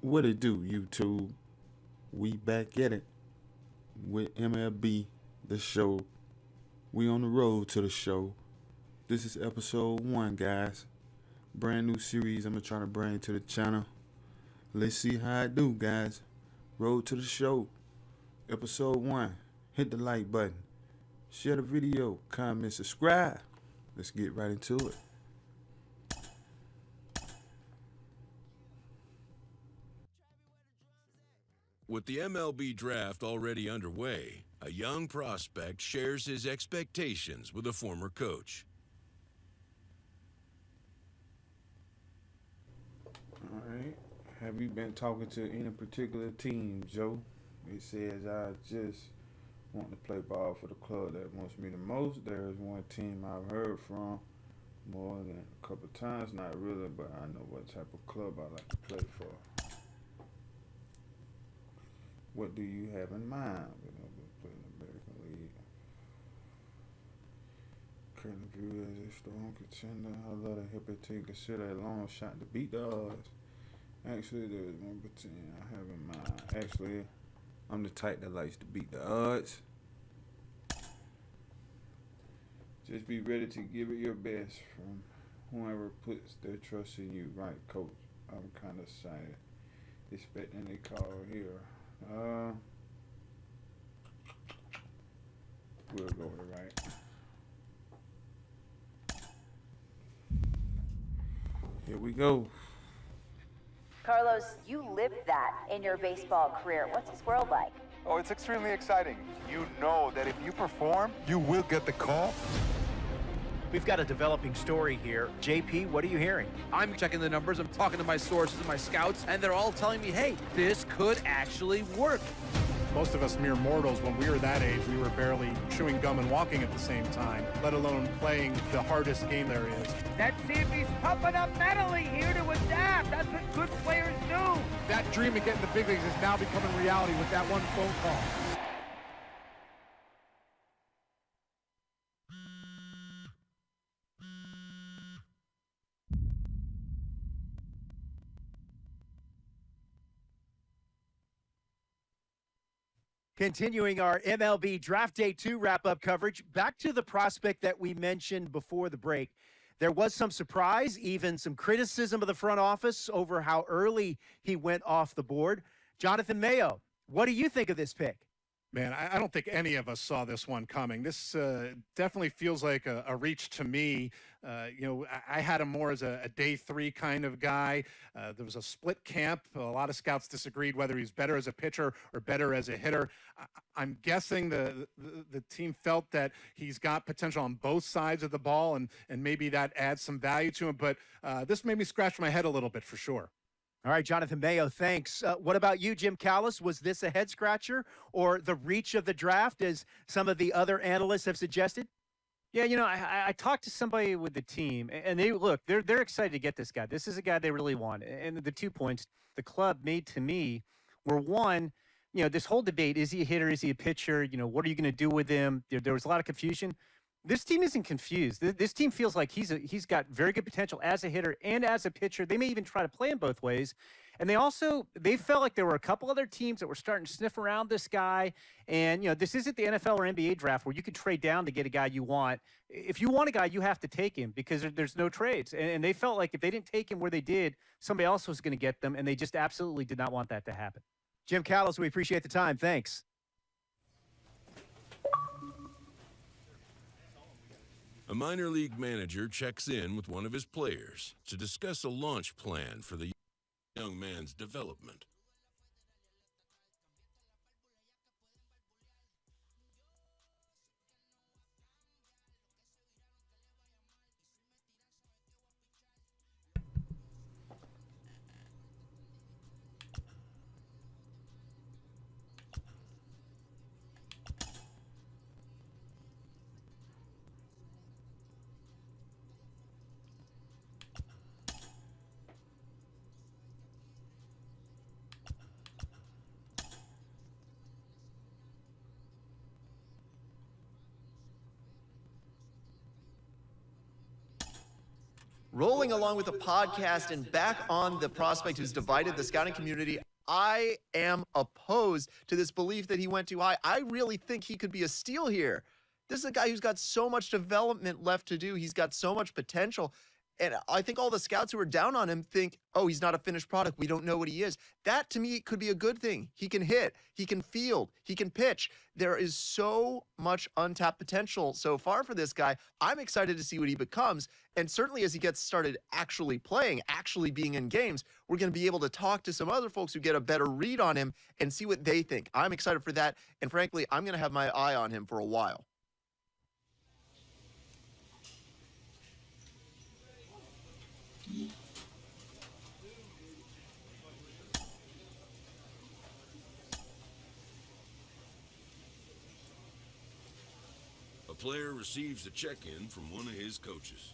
What it do, YouTube? We back at it with MLB, the show. We on the road to the show. This is episode 1, guys. Brand new series I'm trying to bring to the channel. Let's see how I do, guys. Road to the show. Episode 1. Hit the like button. Share the video. Comment, subscribe. Let's get right into it. With the MLB draft already underway, a young prospect shares his expectations with a former coach. Alright. Have you been talking to any particular team, Joe? It says I just want to play ball for the club that wants me the most. There's one team I've heard from more than a couple times. Not really, but I know what type of club I like to play for. What do you have in mind? We're going to play in the American League. Currently viewed as a strong contender. I love the hip team. Consider a long shot to beat the odds. Actually, there is one team I have in mind. Actually, I'm the type that likes to beat the odds. Just be ready to give it your best from whoever puts their trust in you. Right, coach. I'm kind of excited. Expecting a call here. We'll go with it, right. Here we go. Carlos, you lived that in your baseball career. What's this world like? Oh, it's extremely exciting. You know that if you perform, you will get the call. We've got a developing story here. JP, what are you hearing? I'm checking the numbers, I'm talking to my sources and my scouts, and they're all telling me, hey, this could actually work. Most of us mere mortals, when we were that age, we were barely chewing gum and walking at the same time, let alone playing the hardest game there is. That CFB's pumping up mentally here to adapt. That's what good players do. That dream of getting the big leagues is now becoming reality with that one phone call. Continuing our MLB Draft Day 2 wrap-up coverage, back to the prospect that we mentioned before the break. There was some surprise, even some criticism of the front office over how early he went off the board. Jonathan Mayo, what do you think of this pick? Man, I don't think any of us saw this one coming. This definitely feels like a reach to me. I had him more as a day 3 kind of guy. There was a split camp. A lot of scouts disagreed whether he's better as a pitcher or better as a hitter. I'm guessing the team felt that he's got potential on both sides of the ball, and maybe that adds some value to him. But this made me scratch my head a little bit for sure. All right, Jonathan Mayo, thanks. What about you, Jim Callis? Was this a head-scratcher or the reach of the draft, as some of the other analysts have suggested? Yeah, I talked to somebody with the team, and they're excited to get this guy. This is a guy they really want. And the 2 points the club made to me were, one, this whole debate, is he a hitter, is he a pitcher, what are you going to do with him? There was a lot of confusion. This team isn't confused. This team feels like he's got very good potential as a hitter and as a pitcher. They may even try to play him both ways. And they felt like there were a couple other teams that were starting to sniff around this guy. And, this isn't the NFL or NBA draft where you could trade down to get a guy you want. If you want a guy, you have to take him because there's no trades. And they felt like if they didn't take him where they did, somebody else was going to get them, and they just absolutely did not want that to happen. Jim Callis, we appreciate the time. Thanks. A minor league manager checks in with one of his players to discuss a launch plan for the young man's development. rolling along with the podcast and back on the prospect who's divided the scouting community. I am opposed to this belief that he went too high. I really think he could be a steal here. This is a guy who's got so much development left to do. He's got so much potential. And I think all the scouts who are down on him think, oh, he's not a finished product. We don't know what he is. That, to me, could be a good thing. He can hit. He can field. He can pitch. There is so much untapped potential so far for this guy. I'm excited to see what he becomes. And certainly as he gets started actually playing, actually being in games, we're going to be able to talk to some other folks who get a better read on him and see what they think. I'm excited for that. And frankly, I'm going to have my eye on him for a while. A player receives a check-in from one of his coaches.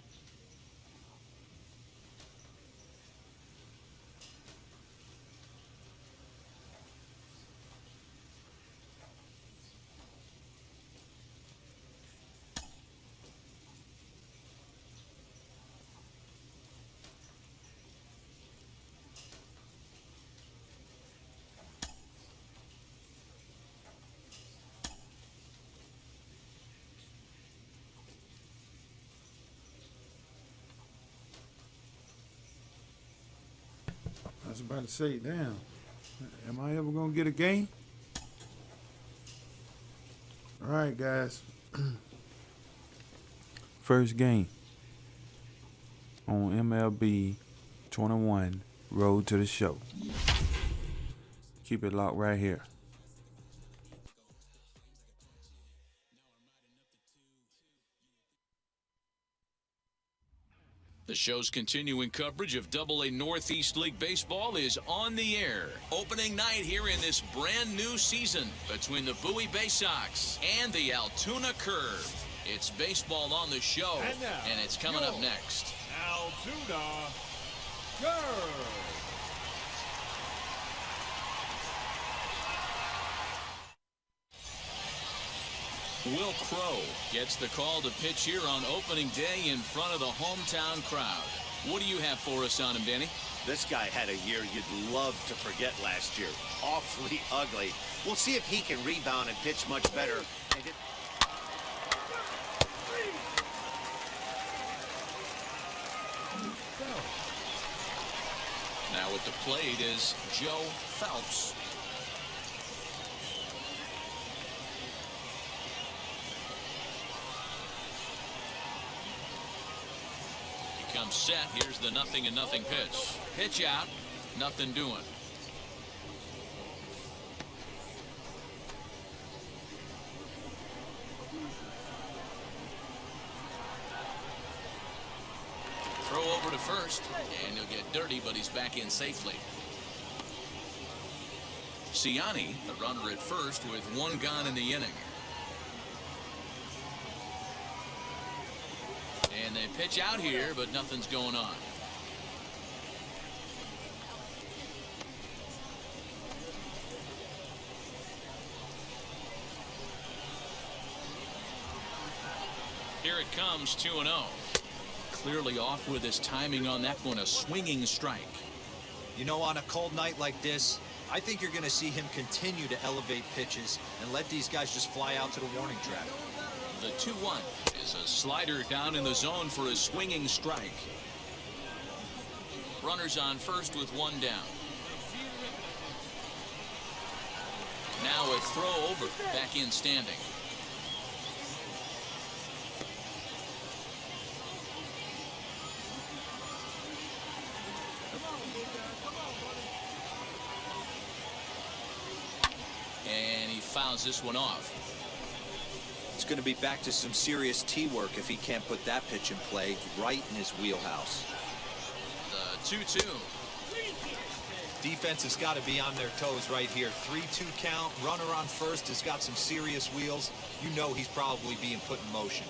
I was about to say, damn, am I ever going to get a game? All right, guys. First game on MLB 21, Road to the Show. Keep it locked right here. The show's continuing coverage of AA Northeast League Baseball is on the air. Opening night here in this brand new season between the Bowie Bay Sox and the Altoona Curve. It's baseball on the show, and it's coming up next. Altoona Curve. Will Crow gets the call to pitch here on opening day in front of the hometown crowd. What do you have for us on him, Danny? This guy had a year you'd love to forget last year. Awfully ugly. We'll see if he can rebound and pitch much better. Now at the plate is Joe Phelps. Comes set. Here's the 0-0 pitch. Pitch out. Nothing doing. Throw over to first, and he'll get dirty, but he's back in safely. Ciani, the runner at first, with one gone in the inning. And they pitch out here, but nothing's going on. Here it comes, 2-0. Clearly off with his timing on that one, a swinging strike. You know, on a cold night like this, I think you're going to see him continue to elevate pitches and let these guys just fly out to the warning track. The 2-1 is a slider down in the zone for a swinging strike. Runners on first with one down. Now a throw over, back in standing. And he fouls this one off. It's going to be back to some serious tee work if he can't put that pitch in play right in his wheelhouse. The 2-2. Defense has got to be on their toes right here. 3-2 count. Runner on first has got some serious wheels. You know he's probably being put in motion.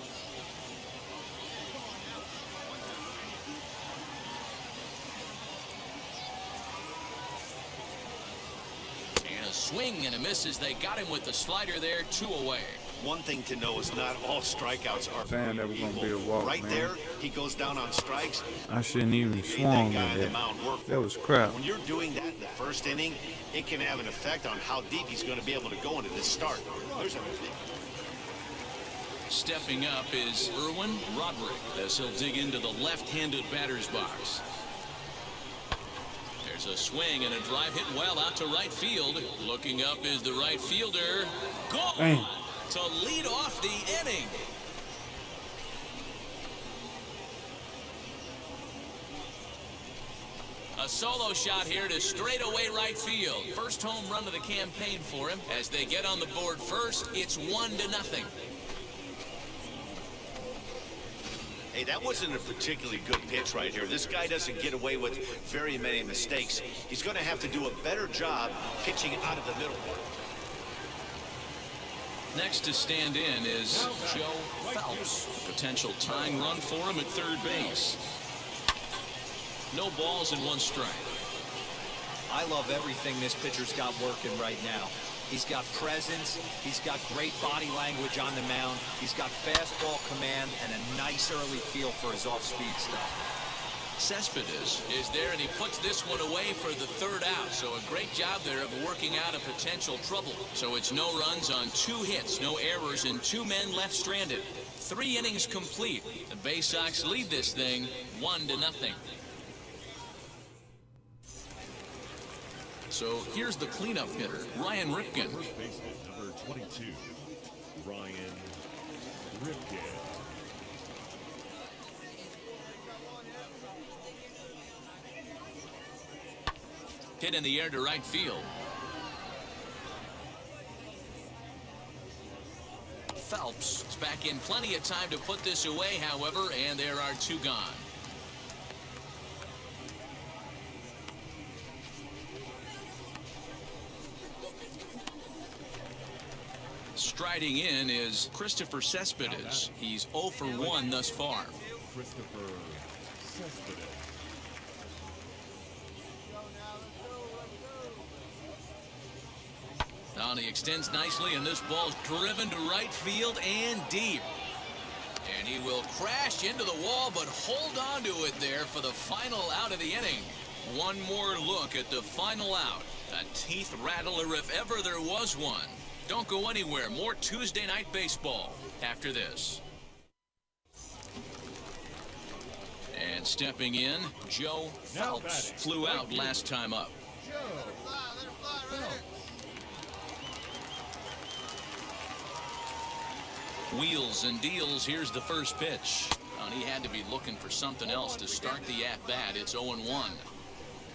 And a swing and a miss as they got him with the slider there, 2 away. One thing to know is not all strikeouts are Saying that was gonna equal. be a walk, Right man. there, he goes down on strikes. I shouldn't even Made swung that guy at on the that. mound work. That was crap. When you're doing that in the first inning, it can have an effect on how deep he's going to be able to go into this start. There's a Stepping up is Erwin Roderick as he'll dig into the left-handed batter's box. There's a swing and a drive hit well out to right field. Looking up is the right fielder. Gone Dang. to lead off the inning. A solo shot here to straightaway right field. First home run of the campaign for him. As they get on the board first, it's 1-0. Hey, that wasn't a particularly good pitch right here. This guy doesn't get away with very many mistakes. He's going to have to do a better job pitching out of the middle. Next to stand in is Joe Phelps. Potential tying run for him at third base. No balls and 1 strike. I love everything this pitcher's got working right now. He's got presence. He's got great body language on the mound. He's got fastball command and a nice early feel for his off-speed stuff. Cespedes is there, and he puts this one away for the 3rd out. So a great job there of working out a potential trouble. So it's no runs on 2 hits, no errors, and 2 men left stranded. 3 innings complete. The Bay Sox lead this thing 1-0. So here's the cleanup hitter, Ryan Ripken. First baseman, number 22, Ryan Ripken. Hit in the air to right field. Phelps is back in plenty of time to put this away, however, and there are 2 gone. Striding in is Christopher Cespedes. He's 0 for 1 thus far. Christopher Cespedes. Now he extends nicely, and this ball's driven to right field and deep. And he will crash into the wall, but hold on to it there for the final out of the inning. One more look at the final out. A teeth rattler if ever there was one. Don't go anywhere. More Tuesday Night Baseball after this. And stepping in, Joe Phelps flew out last time up. Wheels and deals. Here's the first pitch. And he had to be looking for something else to start the at-bat. It's 0-1.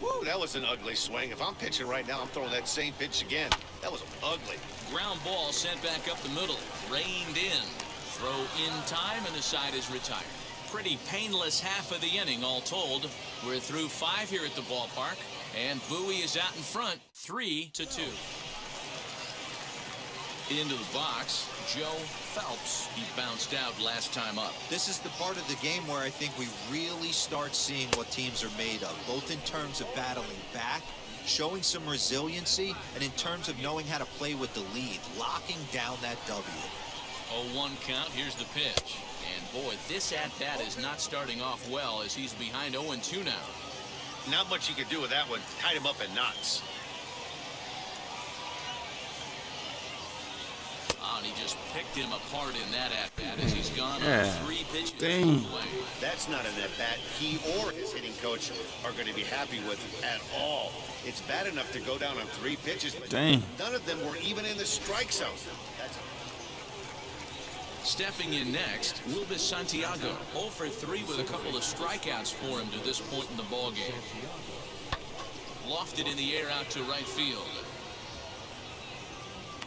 Woo, that was an ugly swing. If I'm pitching right now, I'm throwing that same pitch again. That was ugly. Ground ball sent back up the middle. Reined in. Throw in time, and the side is retired. Pretty painless half of the inning, all told. We're through 5 here at the ballpark. And Bowie is out in front, 3-2. Into the box, Joe Phelps. He bounced out last time up. This is the part of the game where I think we really start seeing what teams are made of, both in terms of battling back, showing some resiliency, and in terms of knowing how to play with the lead, locking down that W. 0-1 count. Here's the pitch. And boy, this at-bat is not starting off well as he's behind 0-2 now. Not much you can do with that one. Tied him up in knots. Oh, and he just picked him apart in that at-bat as he's gone Yeah. on 3 pitches. Dang. That's not an at-bat he or his hitting coach are going to be happy with at all. It's bad enough to go down on 3 pitches, but Dang. none of them were even in the strike zone. That's Stepping in next, Wilbus Santiago, 0 for 3 with a couple of strikeouts for him to this point in the ballgame. Lofted in the air out to right field.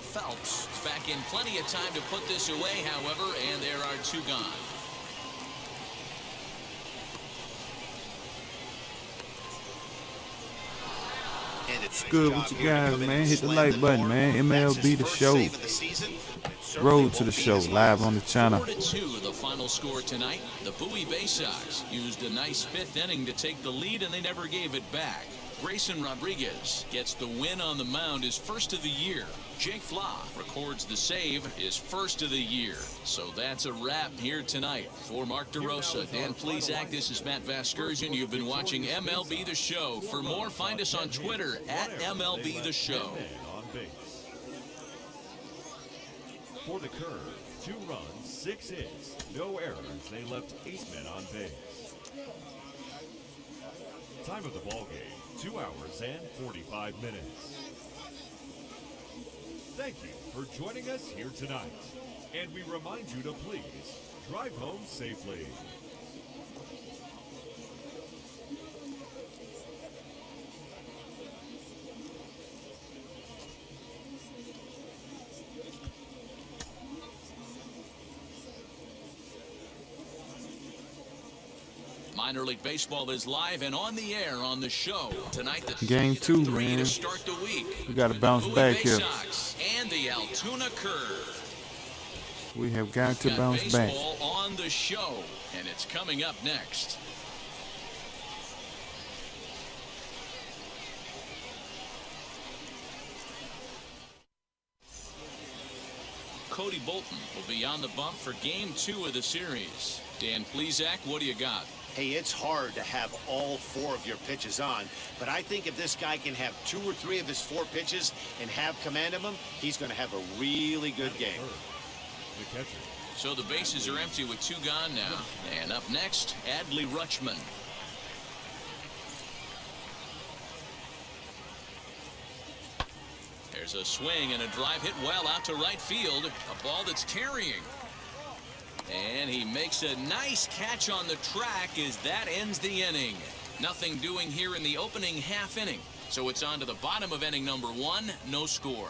Phelps is back in plenty of time to put this away, however, and there are 2 gone. What's good with you guys, man? Hit the like button, man. MLB The Show. Road to the show, live on the channel. 4-2, the final score tonight. The Bowie Bay Sox used a nice 5th inning to take the lead, and they never gave it back. Grayson Rodriguez gets the win on the mound, his first of the year. Jake Flaw records the save, his first of the year. So that's a wrap here tonight. For Mark DeRosa, Dan Plesac, this is Matt Vasgersian. You've been watching MLB The Show. For more, find us on Twitter at MLB The Show. On base. For the Curve, 2 runs, 6 hits, no errors. They left 8 men on base. Time of the ball game, 2 hours and 45 minutes. Thank you for joining us here tonight. And we remind you to please drive home safely. Minor League Baseball is live and on the air on the show. Tonight, the Game 2, 3 man. to start the week. We got to bounce Bowie back Bay here. Sox and the Altoona Curve. We have got to Got bounce back. baseball on the show, and it's coming up next. Cody Bolton will be on the bump for Game 2 of the series. Dan Plesac, what do you got? Hey, it's hard to have all 4 of your pitches on, but I think if this guy can have 2 or 3 of his 4 pitches and have command of them, he's going to have a really good game. The catcher. So the bases are empty with 2 gone now. And up next, Adley Rutschman. There's a swing and a drive hit well out to right field. A ball that's carrying. And he makes a nice catch on the track as that ends the inning. Nothing doing here in the opening half inning. So it's on to the bottom of inning number 1. No score.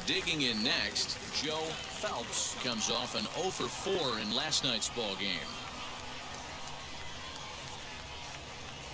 Digging in next, Joe Phelps comes off an 0 for 4 in last night's ball game.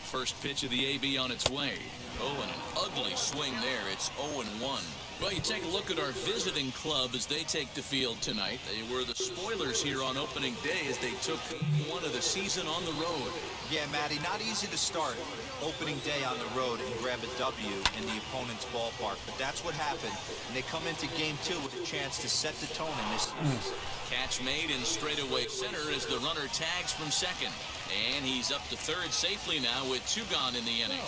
First pitch of the AB on its way. Oh, and an ugly swing there. It's 0-1. Well, you take a look at our visiting club as they take the field tonight. They were the spoilers here on opening day as they took one of the season on the road. Yeah, Matty, not easy to start opening day on the road and grab a W in the opponent's ballpark, but that's what happened, and they come into Game 2 with a chance to set the tone in this series. Catch made in straightaway center as the runner tags from second, and he's up to third safely now with 2 gone in the inning.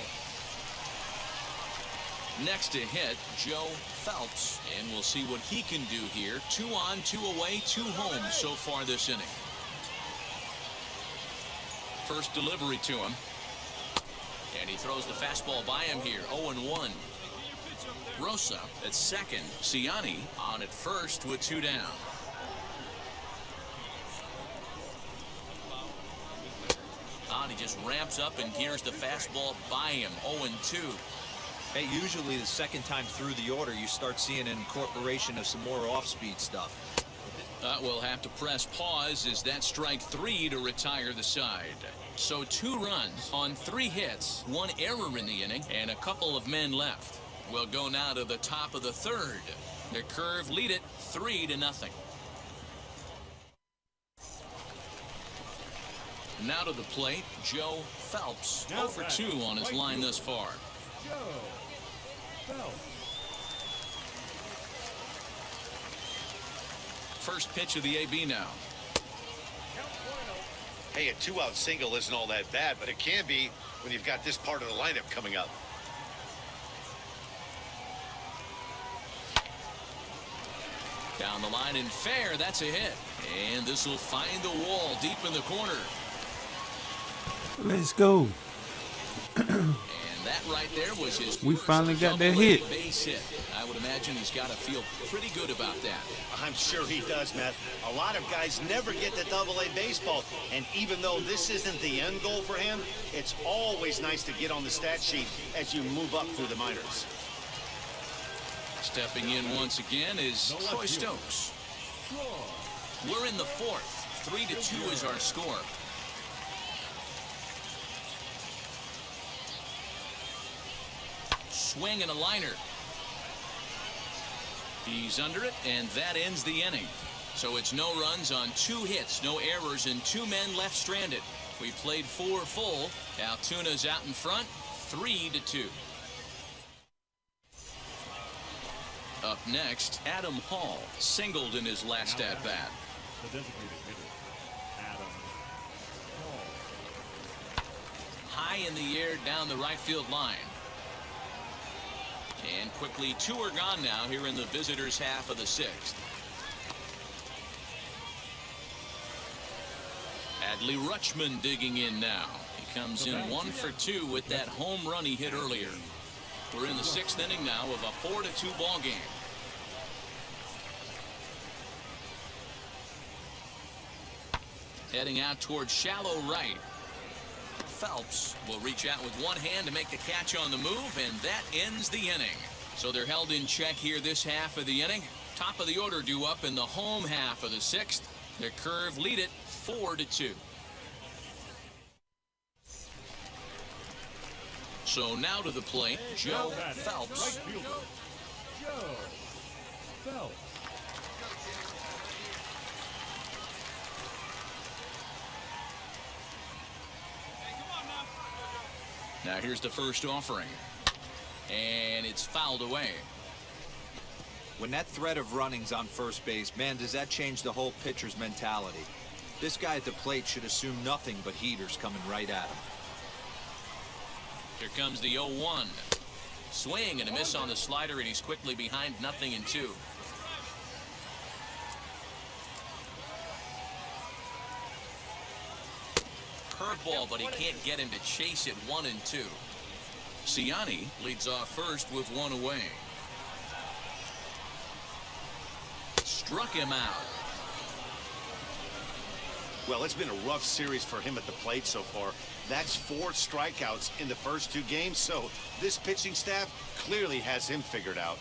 Next to hit, Joe Phelps, and we'll see what he can do here. 2 on, 2 away, 2 home so far this inning. First delivery to him. And he throws the fastball by him here. 0-1. Rosa at second. Ciani on at first with 2 down. He just ramps up and gears the fastball by him. 0-2. Hey, usually the second time through the order, you start seeing an incorporation of some more off-speed stuff. We'll have to press pause as that strike 3 to retire the side. So 2 runs on 3 hits, 1 error in the inning, and a couple of men left. We'll go now to the top of the 3rd. The Curve lead it 3-0. Now to the plate, Joe Phelps. 0 for 2 on his line thus far. Joe Phelps. First pitch of the AB now. Hey, a 2-out single isn't all that bad, but it can be when you've got this part of the lineup coming up. Down the line and fair, that's a hit. And this will find the wall deep in the corner. Let's go. And that right there was his We finally got that double-A hit. base hit. I would imagine he's got to feel pretty good about that. I'm sure he does, Matt. A lot of guys never get to Double-A baseball, and even though this isn't the end goal for him, it's always nice to get on the stat sheet as you move up through the minors. Stepping in once again is Troy Stokes. We're in the 4th. 3-2 is our score. Swing and a liner. He's under it, and that ends the inning. So it's no runs on 2 hits, no errors, and 2 men left stranded. We played 4 full. Altoona's out in front, 3-2. Up next, Adam Hall singled in his last at-bat. The designated hitter, Adam Hall. High in the air down the right field line. And quickly, 2 are gone now here in the visitors' half of the 6th. Adley Rutschman digging in now. He comes in 1 for 2 with that home run he hit earlier. We're in the 6th inning now of a 4-2 ball game. Heading out towards shallow right. Phelps will reach out with one hand to make the catch on the move, and that ends the inning. So they're held in check here this half of the inning. Top of the order due up in the home half of the 6th. Their Curve lead it 4-2. So now to the plate, Joe Phelps. Right fielder, Joe Phelps. Now here's the first offering. And it's fouled away. When that threat of running's on first base, man, does that change the whole pitcher's mentality. This guy at the plate should assume nothing but heaters coming right at him. Here comes the 0-1. Swing and a miss on the slider, and he's quickly behind 0-2. Curveball, but he can't get him to chase it 1-2. Ciani leads off first with 1 away. Struck him out. Well, it's been a rough series for him at the plate so far. That's 4 strikeouts in the first 2 games, so this pitching staff clearly has him figured out.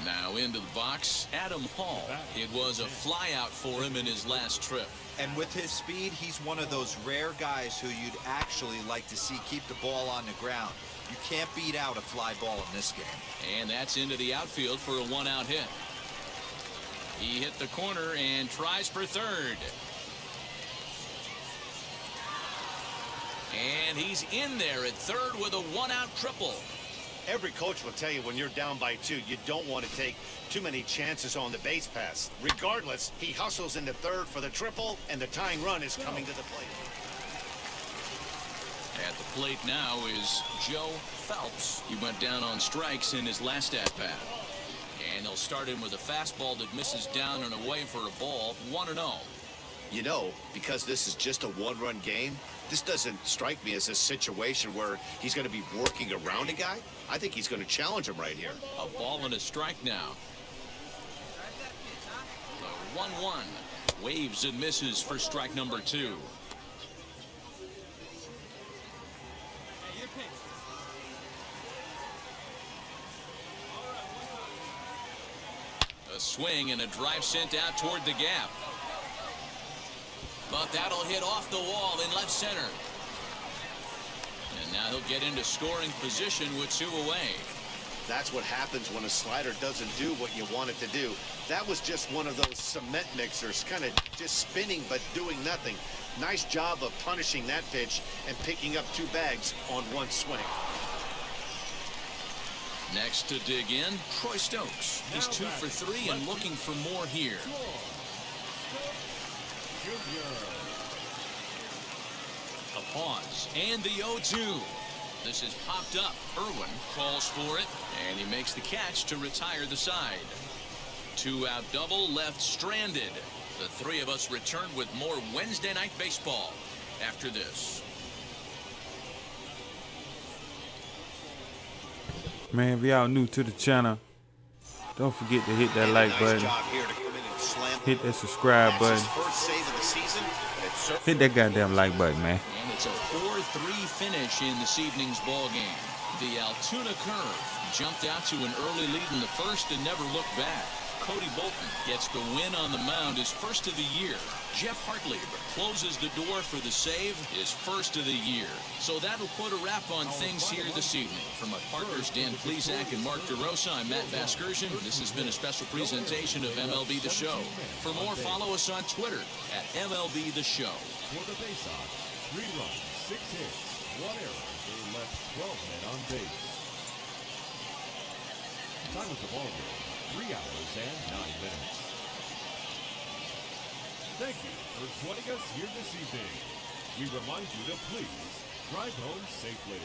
Now into the box, Adam Hall. It was a flyout for him in his last trip. And with his speed, he's one of those rare guys who you'd actually like to see keep the ball on the ground. You can't beat out a fly ball in this game. And that's into the outfield for a 1-out hit. He hit the corner and tries for third. And he's in there at third with a 1-out triple. Every coach will tell you when you're down by 2, you don't want to take too many chances on the base pass. Regardless, he hustles into third for the triple, and the tying run is coming to the plate. At the plate now is Joe Phelps. He went down on strikes in his last at-bat. And they'll start him with a fastball that misses down and away for a ball, 1-0. You know, because this is just a 1-run game, this doesn't strike me as a situation where he's going to be working around a guy. I think he's going to challenge him right here. A ball and a strike now. The 1-1. Waves and misses for strike number 2. A swing and a drive sent out toward the gap. But that'll hit off the wall in left center. And now he'll get into scoring position with 2 away. That's what happens when a slider doesn't do what you want it to do. That was just one of those cement mixers, kind of just spinning but doing nothing. Nice job of punishing that pitch and picking up 2 bags on 1 swing. Next to dig in, Troy Stokes. He's 2 for 3 and looking for more here. A pause and the 0-2. This is popped up. Irwin calls for it, and he makes the catch to retire the side. 2-out double left stranded. The 3 of us return with more Wednesday Night Baseball after this. Man, if y'all new to the channel, don't forget to hit that like button. Hit that subscribe button. Hit that goddamn like button, man. And it's a 4-3 finish in this evening's ball game. The Altoona Curve jumped out to an early lead in the first and never looked back. Cody Bolton gets the win on the mound, his first of the year. Jeff Hartley closes the door for the save, his first of the year. So that'll put a wrap on things here this evening. For my partners Dan Plesac and Mark DeRosa, I'm Matt Vasgersian. This has been a special presentation of MLB The Show. For more, follow us on Twitter at MLB The Show. For the Bay Sox, 3 runs, 6 hits. 1 error. They left 12 men on base. Time of the ball game, 3 hours and 9 minutes. Thank you for joining us here this evening. We remind you to please drive home safely.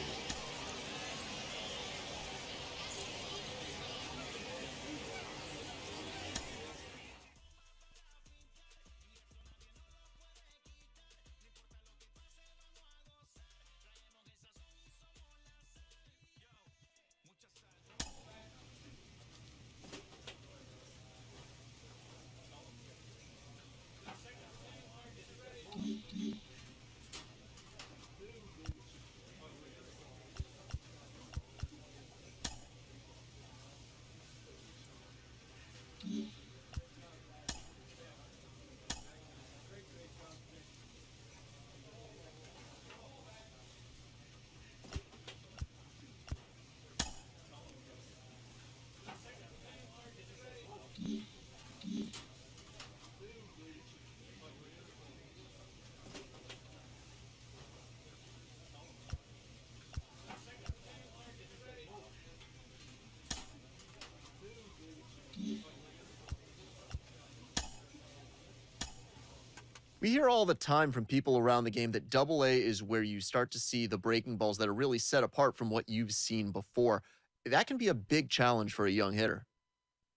We hear all the time from people around the game that Double-A is where you start to see the breaking balls that are really set apart from what you've seen before. That can be a big challenge for a young hitter.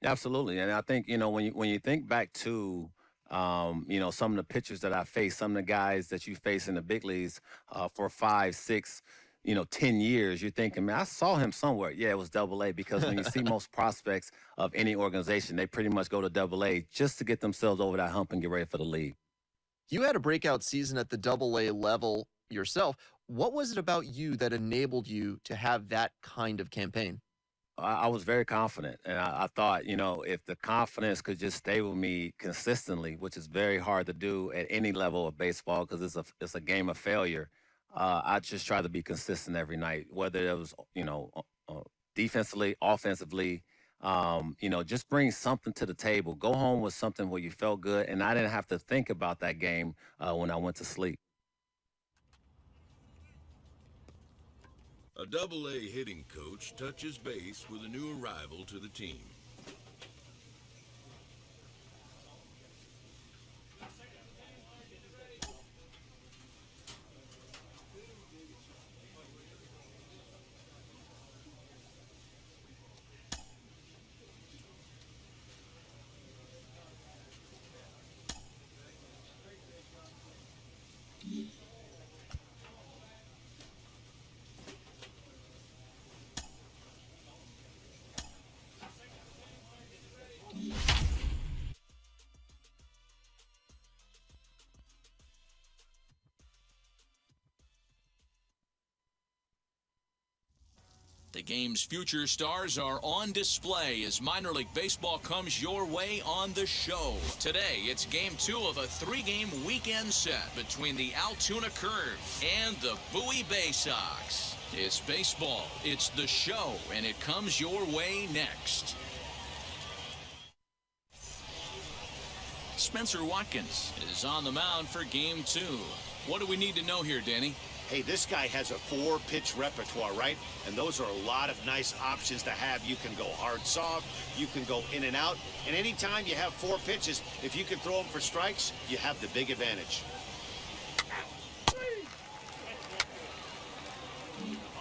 Absolutely, and I think when you think back to some of the pitchers that I faced, some of the guys that you face in the big leagues for 5, 6, 10 years, you're thinking, man, I saw him somewhere. Yeah, it was Double-A, because when you see most prospects of any organization, they pretty much go to Double-A just to get themselves over that hump and get ready for the league. You had a breakout season at the Double-A level yourself. What was it about you that enabled you to have that kind of campaign? I was very confident, and I thought, if the confidence could just stay with me consistently, which is very hard to do at any level of baseball because it's a game of failure. I just try to be consistent every night, whether it was, defensively, offensively. Just bring something to the table. Go home with something where you felt good, and I didn't have to think about that game when I went to sleep. A Double-A hitting coach touches base with a new arrival to the team. The game's future stars are on display as minor league baseball comes your way on the show. Today, it's game 2 of a 3-game weekend set between the Altoona Curve and the Bowie Bay Sox. It's baseball, it's the show, and it comes your way next. Spencer Watkins is on the mound for game 2. What do we need to know here, Danny? Hey, this guy has a 4-pitch repertoire, right? And those are a lot of nice options to have. You can go hard soft, you can go in and out. And anytime you have 4 pitches, if you can throw them for strikes, you have the big advantage.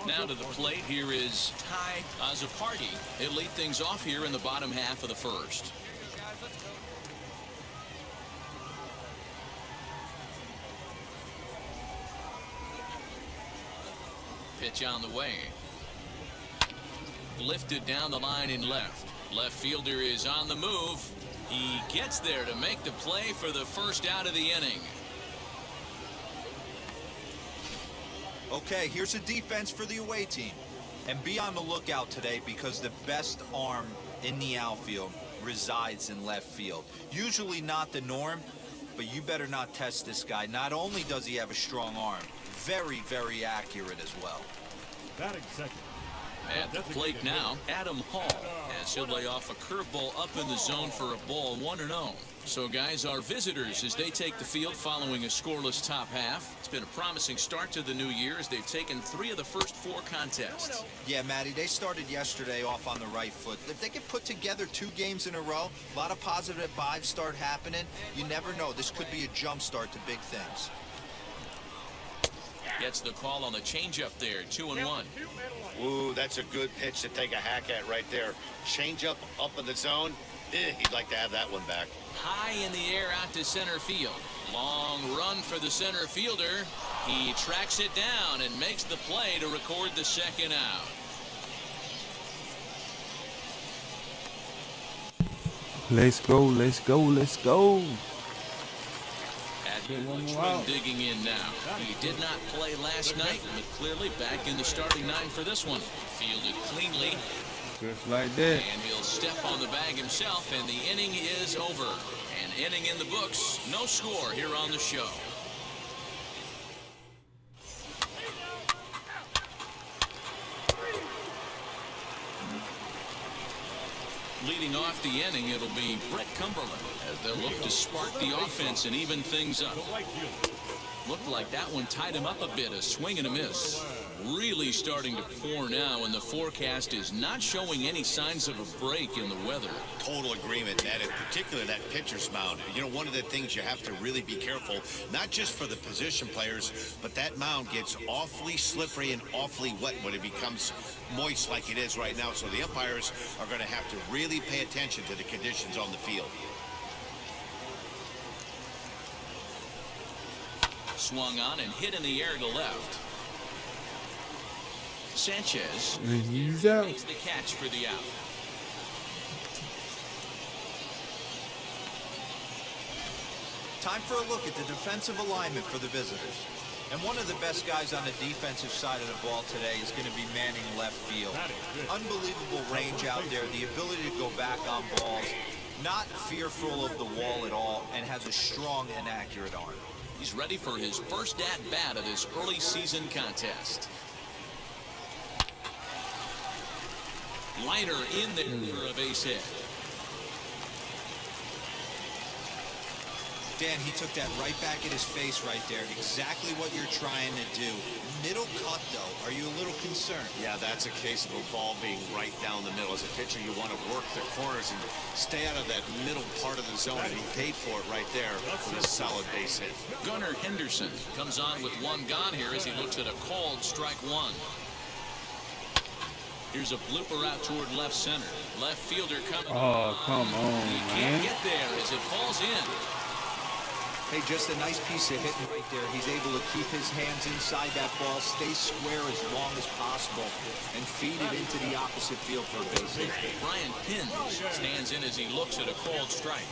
Now to the plate, here is Ty Azapardi. He'll lead things off here in the bottom half of the first. Pitch on the way. Lifted down the line in left. Left fielder is on the move. He gets there to make the play for the first out of the inning. Okay, here's a defense for the away team. And be on the lookout today because the best arm in the outfield resides in left field. Usually not the norm, but you better not test this guy. Not only does he have a strong arm, very, very accurate as well. Batting second, At the plate now, Adam Hall, as he'll lay off a curveball up in the zone for a ball, 1-0. So, guys, our visitors, as they take the field following a scoreless top half. It's been a promising start to the new year as they've taken 3 of the first 4 contests. Yeah, Matty, they started yesterday off on the right foot. If they could put together 2 games in a row, a lot of positive vibes start happening. You never know. This could be a jump start to big things. Gets the call on the changeup there, 2-1. Ooh, that's a good pitch to take a hack at right there. Change up in the zone. He'd like to have that one back. High in the air out to center field. Long run for the center fielder. He tracks it down and makes the play to record the second out. Let's go, let's go, let's go. Digging in now. He did not play last night, but clearly back in the starting 9 for this one. Fielded cleanly. Just like that. And he'll step on the bag himself, and the inning is over. An inning in the books. No score here on the show. Leading off the inning, it'll be Brett Cumberland as they'll look to spark the offense and even things up. Looked like that one tied him up a bit, a swing and a miss. Really starting to pour now, and the forecast is not showing any signs of a break in the weather. Total agreement, Ned, in particular that pitcher's mound. You know, one of the things you have to really be careful, not just for the position players, but that mound gets awfully slippery and awfully wet when it becomes moist like it is right now. So the umpires are going to have to really pay attention to the conditions on the field. Swung on and hit in the air to left. Sanchez He's out. makes the catch for the out. Time for a look at the defensive alignment for the visitors. And one of the best guys on the defensive side of the ball today is going to be manning left field. Unbelievable range out there, the ability to go back on balls, not fearful of the wall at all, and has a strong and accurate arm. He's ready for his first at-bat of this early season contest. Liner in there for a base hit. Dan, he took that right back at his face right there. Exactly what you're trying to do. Middle cut, though. Are you a little concerned? Yeah, that's a case of a ball being right down the middle. As a pitcher, you want to work the corners and stay out of that middle part of the zone, and he paid for it right there with a solid base hit. Gunnar Henderson comes on with 1 gone here as he looks at a called strike 1. Here's a blooper out toward left center. Left fielder coming. Oh, come on, He can't get there as it falls in. Hey, just a nice piece of hitting right there. He's able to keep his hands inside that ball, stay square as long as possible, and feed it into the opposite field for a base hit. Brian Pins stands in as he looks at a called strike.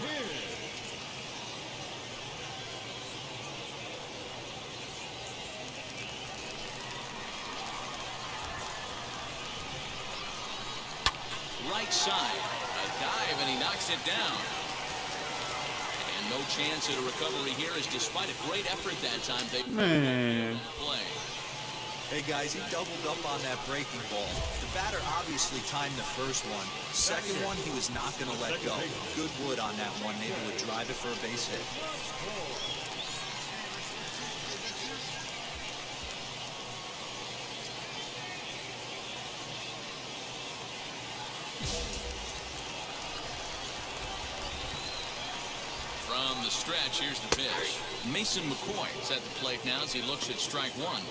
Right side, a dive, and he knocks it down. And no chance at a recovery here, as despite a great effort that time, they play. Hey guys, he doubled up on that breaking ball. The batter obviously timed the first one. Second one, he was not going to let go. Good wood on that one, able to drive it for a base hit. From the stretch, here's the pitch. Mason McCoy is at the plate now as he looks at strike 1.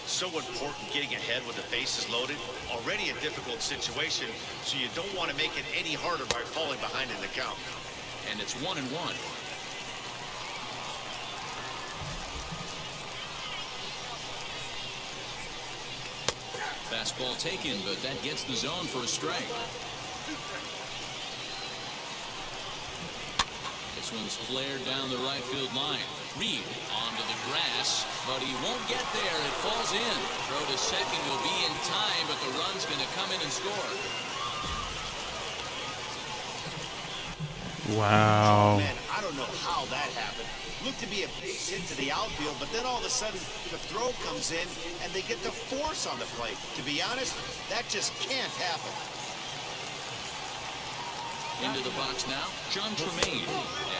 So important getting ahead with the bases loaded. Already a difficult situation, so you don't want to make it any harder by falling behind in the count. And it's 1-1. Fastball taken, but that gets the zone for a strike. This one's flared down the right field line. Reed onto the grass, but he won't get there. It falls in. Throw to second will be in time, but the run's going to come in and score. Wow. Man, I don't don't know how that happened. Looked to be a base hit to the outfield, but then all of a sudden the throw comes in and they get the force on the plate. To be honest, that just can't happen. Into the box now, John Tremaine.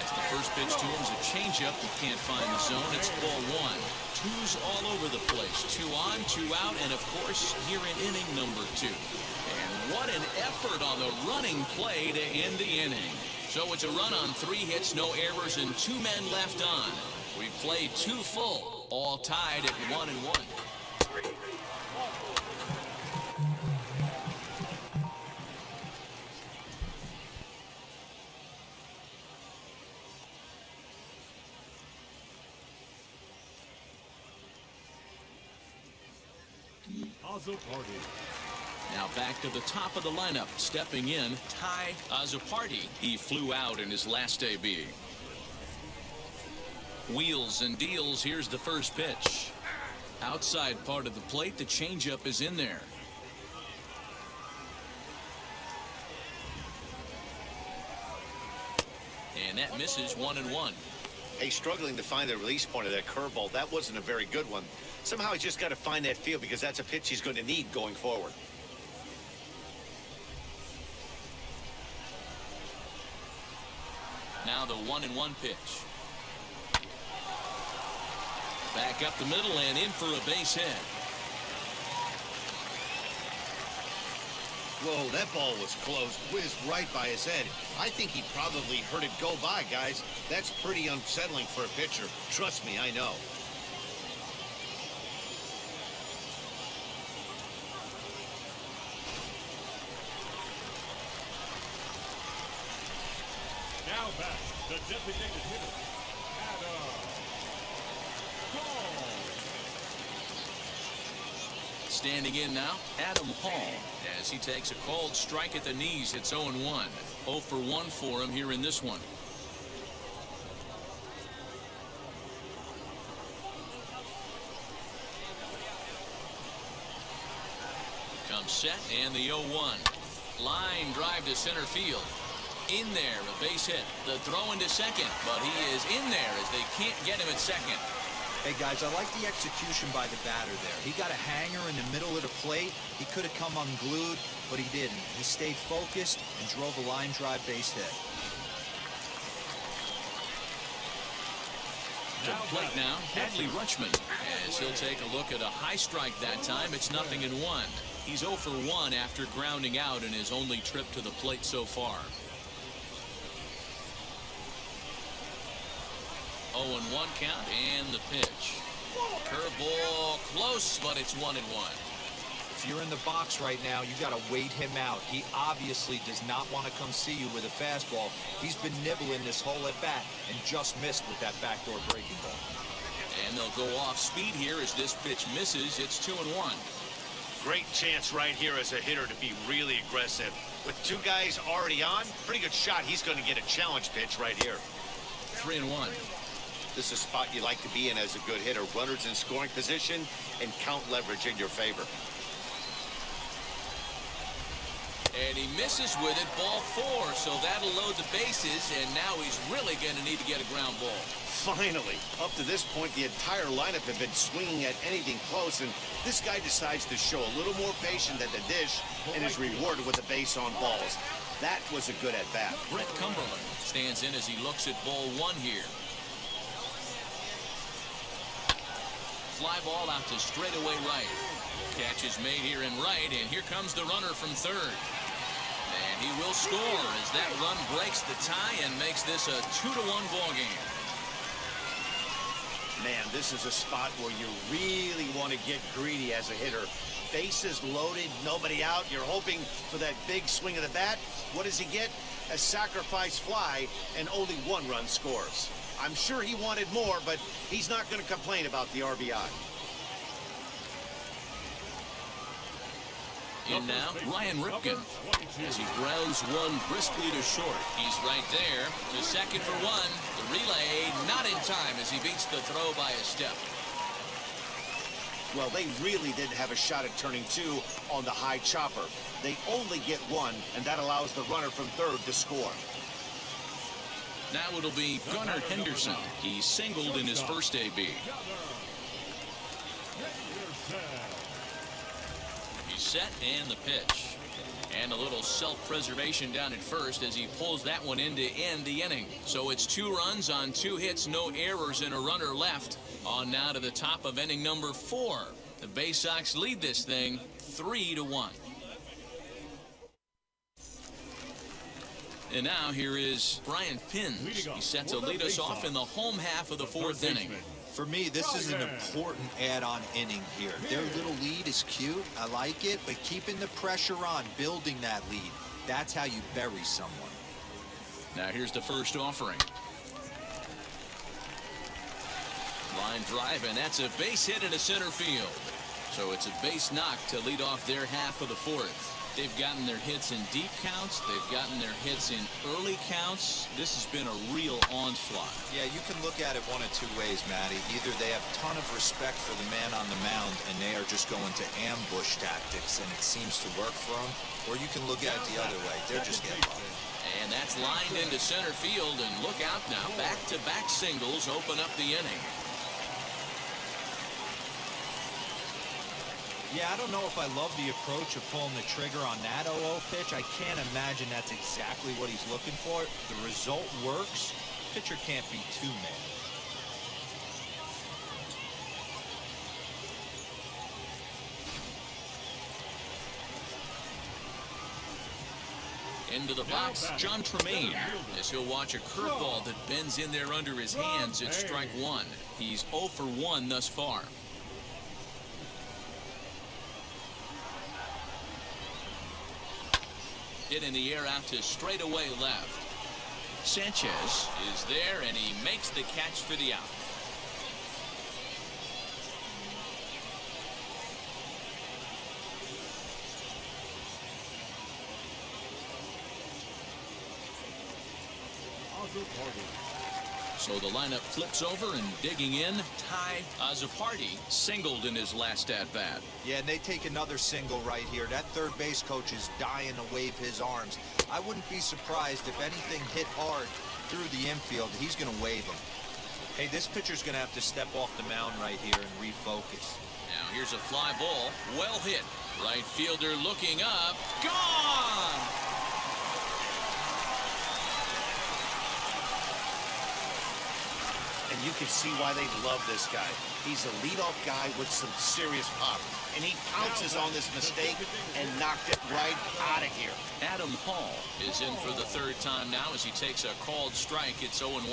As the first pitch to him is a changeup that can't find the zone. It's ball one. Twos all over the place. 2 on, 2 out, and of course, here in inning number 2. And what an effort on the running play to end the inning. So it's a run on 3 hits, no errors, and 2 men left on. We've played 2 full, all tied at 1-1. Now back to the top of the lineup, stepping in, Ty Azapardi. He flew out in his last AB. Wheels and deals. Here's the first pitch. Outside part of the plate, the changeup is in there. And that misses 1-1. Hey, struggling to find the release point of that curveball. That wasn't a very good one. Somehow he's just got to find that feel because that's a pitch he's going to need going forward. Now the 1-1 pitch. Back up the middle and in for a base hit. Whoa, that ball was close. Whizzed right by his head. I think he probably heard it go by, guys. That's pretty unsettling for a pitcher. Trust me, I know. Now back, the designated hitter, Adam Hall. Standing in now, Adam Hall, as he takes a called strike at the knees. It's 0-1. 0 for 1 for him here in this one. Comes set and the 0-1. Line drive to center field. In there, a base hit. The throw into second, but he is in there as they can't get him at second. Hey, guys, I like the execution by the batter there. He got a hanger in the middle of the plate. He could have come unglued, but he didn't. He stayed focused and drove a line drive base hit. To the plate now, Hadley Rutschman, as he'll take a look at a high strike that time. It's 0-1. He's 0 for 1 after grounding out in his only trip to the plate so far. 0-1 count and the pitch. Curveball close, but it's 1-1. If you're in the box right now, you got to wait him out. He obviously does not want to come see you with a fastball. He's been nibbling this whole at bat and just missed with that backdoor breaking ball. And they'll go off speed here as this pitch misses. It's 2-1. Great chance right here as a hitter to be really aggressive. With 2 guys already on, pretty good shot. He's going to get a challenge pitch right here. 3-1. This is a spot you like to be in as a good hitter. Runners in scoring position and count leverage in your favor. And he misses with it, ball 4, so that'll load the bases, and now he's really going to need to get a ground ball. Finally, up to this point, the entire lineup had been swinging at anything close, and this guy decides to show a little more patience at the dish and is rewarded with a base on balls. That was a good at-bat. Brett Cumberland stands in as he looks at ball 1 here. Fly ball out to straightaway right. Catch is made here in right, and here comes the runner from third. And he will score as that run breaks the tie and makes this a 2-1 ball game. Man, this is a spot where you really want to get greedy as a hitter. Bases loaded, nobody out. You're hoping for that big swing of the bat. What does he get? A sacrifice fly, and only 1 run scores. I'm sure he wanted more, but he's not going to complain about the RBI. In now, Ryan Ripken, as he grounds one briskly to short. He's right there to second for 1. The relay not in time as he beats the throw by a step. Well, they really didn't have a shot at turning 2 on the high chopper. They only get 1, and that allows the runner from third to score. Now it'll be Gunnar Henderson. He singled in his first AB. He's set and the pitch. And a little self-preservation down at first as he pulls that one in to end the inning. So it's 2 runs on 2 hits, no errors, and a runner left. On now to the top of inning number 4. The Bay Sox lead this thing 3-1. And now here is Brian Pins. He's set to lead us off in the home half of the 4th inning. For me, this is an important add-on inning here. Their little lead is cute. I like it, but keeping the pressure on, building that lead, that's how you bury someone. Now here's the first offering. Line drive, and that's a base hit into center field. So it's a base knock to lead off their half of the 4th. They've gotten their hits in deep counts. They've gotten their hits in early counts. This has been a real onslaught. Yeah, you can look at it one of 2 ways, Matty. Either they have a ton of respect for the man on the mound and they are just going to ambush tactics and it seems to work for them, or you can look at it the other way. They're just getting up. And that's lined into center field, and look out now. Back-to-back singles open up the inning. Yeah, I don't know if I love the approach of pulling the trigger on that 0-0 pitch. I can't imagine that's exactly what he's looking for. The result works. Pitcher can't be too mad. Into the box, John Tremaine, as he'll watch a curveball that bends in there under his hands at strike 1. He's 0 for 1 thus far. Hit in the air out to straightaway left. Sanchez is there, and he makes the catch for the out. So the lineup flips over, and digging in, Ty Azzopardi singled in his last at-bat. Yeah, and they take another single right here. That third base coach is dying to wave his arms. I wouldn't be surprised if anything hit hard through the infield. He's going to wave them. Hey, this pitcher's going to have to step off the mound right here and refocus. Now here's a fly ball. Well hit. Right fielder looking up. Gone! And you can see why they love this guy. He's a leadoff guy with some serious pop. And he pounces on this mistake and knocked it right out of here. Adam Hall is in for the 3rd time now as he takes a called strike. It's 0-1.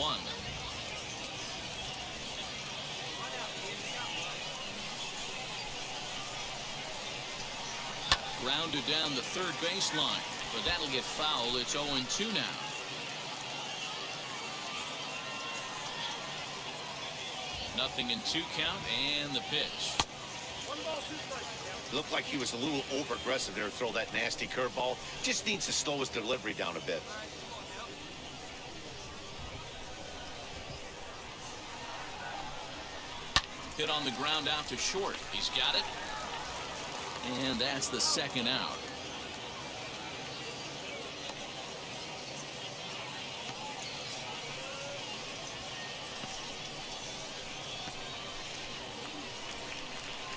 Grounded down the 3rd baseline, but that'll get foul. It's 0-2 now. Nothing in 2 count, and the pitch. Looked like he was a little over-aggressive there to throw that nasty curveball. Just needs to slow his delivery down a bit. Hit on the ground out to short. He's got it. And that's the 2nd out.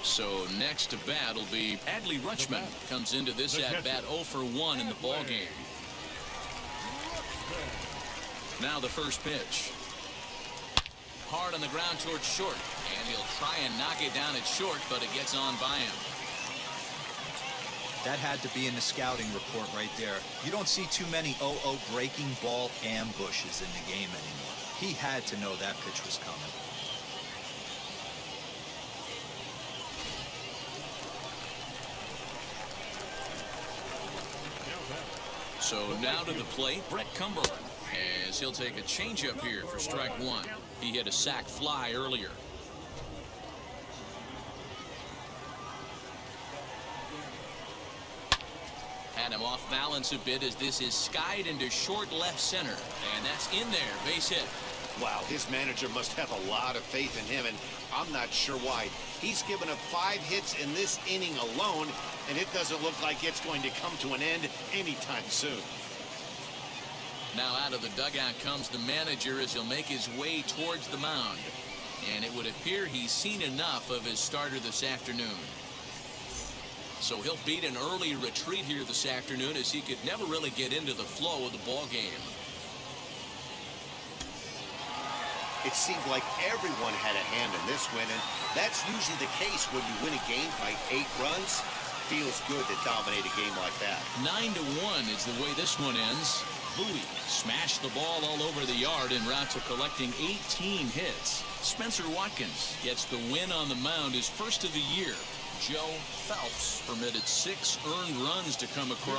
So next to bat will be Adley Rutschman. Comes into this at-bat 0 for 1 in the ballgame. Now the first pitch. Hard on the ground towards short. And he'll try and knock it down at short, but it gets on by him. That had to be in the scouting report right there. You don't see too many 0-0 breaking ball ambushes in the game anymore. He had to know that pitch was coming. So now to the plate, Brett Cumberland, as he'll take a changeup here for strike 1. He hit a sac fly earlier. Had him off balance a bit as this is skied into short left center, and that's in there, base hit. Wow, his manager must have a lot of faith in him, and I'm not sure why. He's given up 5 hits in this inning alone, and it doesn't look like it's going to come to an end anytime soon. Now out of the dugout comes the manager as he'll make his way towards the mound. And it would appear he's seen enough of his starter this afternoon. So he'll beat an early retreat here this afternoon, as he could never really get into the flow of the ball game. It seemed like everyone had a hand in this win, and that's usually the case when you win a game by 8 runs. Feels good to dominate a game like that. 9-1 is the way this one ends. Bowie smashed the ball all over the yard en route to collecting 18 hits. Spencer Watkins gets the win on the mound, his first of the year. Joe Phelps permitted 6 earned runs to come across.